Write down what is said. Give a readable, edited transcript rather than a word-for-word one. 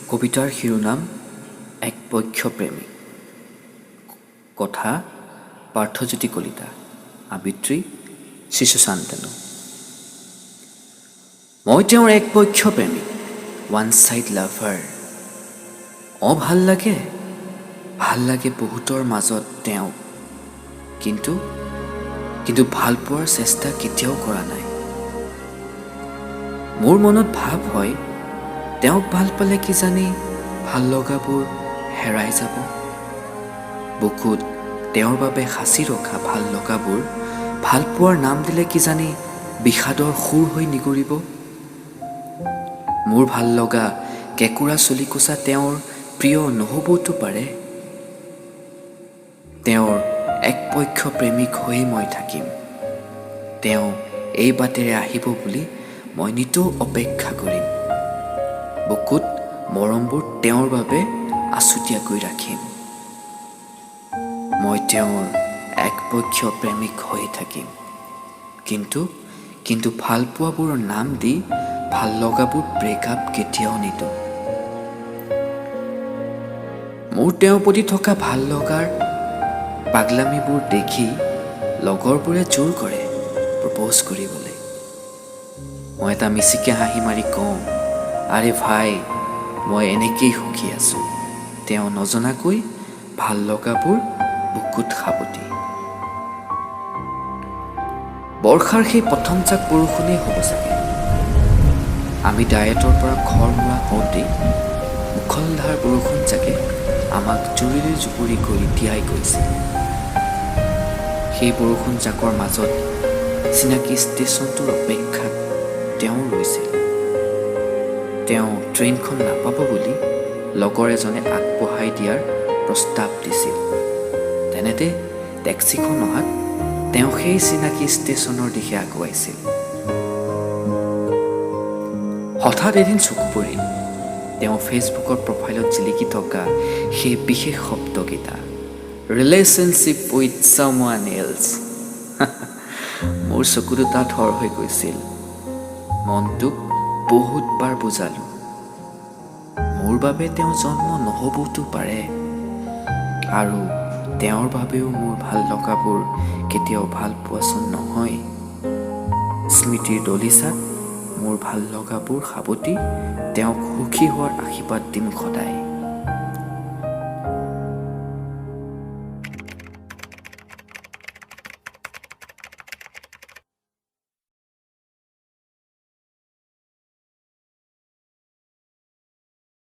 কবিতাৰ শিৰোনাম একপক্ষ প্ৰেমী। কথা পাৰ্থজ্যোতি কলিতা, আবৃত্তি শিশু শান্তনু। মই তেওঁৰ একপক্ষ প্ৰেমী, ওৱান ছাইড লাভাৰ। ভাল লাগে বহুতৰ মাজত তেওঁক, কিন্তু ভাল পোৱাৰ চেষ্টা কেতিয়াও কৰা নাই। মোৰ মনত ভাৱ হয়, তেওঁক ভাল পালে কিজানি ভাল লগাবোৰ হেৰাই যাব। বুকুত তেওঁৰ বাবে সাঁচি ৰখা ভাল লগাবোৰ ভাল পোৱাৰ নাম দিলে কিজানি বিষাদৰ সুৰ হৈ নিগৰিব। মোৰ ভাল লগা কেঁকুৰা চলিকোছা তেওঁৰ প্ৰিয় নহ'বতো পাৰে। তেওঁৰ একপক্ষ প্ৰেমিক হৈয়ে মই থাকিম। তেওঁ এই বাটেৰে আহিব বুলি মই নিতৌ অপেক্ষা কৰিম। বুকুত মৰমবোৰ তেওঁৰ বাবে আছুতীয়াকৈ ৰাখিম। মই তেওঁৰ একপক্ষ প্ৰেমিক হৈ থাকিম, কিন্তু ভাল পোৱাবোৰৰ নাম দি ভাল লগাবোৰ ব্ৰেকআপ কেতিয়াও নিদিওঁ। মোৰ তেওঁৰ প্ৰতি থকা ভাল লগাৰ পাগলামিবোৰ দেখি লগৰবোৰে জোৰ কৰে প্ৰপ'জ কৰিবলৈ। মই এটা মিচিকে হাঁহি মাৰি কওঁ, আৰে ভাই, মই এনেকেই সুখী আছোঁ। তেওঁ নজনাকৈ ভাল লগাবোৰ বুকুত সাৱটি। বৰ্ষাৰ সেই প্ৰথম জাক বৰষুণেই হ'ব চাগে। আমি ডায়েটৰ পৰা ঘৰ মোৱা হওঁতেই মুখলধাৰ বৰষুণ জাকে আমাক জুৰুলি জুপুৰি কৰি তিয়াই গৈছিল। সেই বৰষুণ জাকৰ মাজত চিনাকি ষ্টেচনটোৰ অপেক্ষাত তেওঁ ৰৈছিল। তেওঁ ট্ৰেইনখন নাপাব বুলি লগৰ এজনে আগবঢ়াই দিয়াৰ প্ৰস্তাৱ দিছিল। তেনেতে টেক্সিখন অহাত তেওঁ সেই চিনাকি ষ্টেচনৰ দিশে আগুৱাইছিল। হঠাৎ এদিন চকু পৰিল তেওঁ ফেচবুকৰ প্ৰফাইলত জিলিকি থকা সেই বিশেষ শব্দকেইটা, ৰিলেশ্যনশ্বিপ উইথ ছামৱান এলছ। মোৰ চকু দুটা থৰ হৈ গৈছিল। মনটোক বহুতবাৰ বুজালোঁ, মোৰ বাবে তেওঁ জন্ম নহ'বতো পাৰে, আৰু তেওঁৰ বাবেও মোৰ ভাল লগাবোৰ কেতিয়াও ভাল পোৱাচোন নহয়। স্মৃতিৰ দলিচাত মোৰ ভাল লগাবোৰ সাৱটি তেওঁক সুখী হোৱাৰ আশীৰ্বাদ দিম সদায়।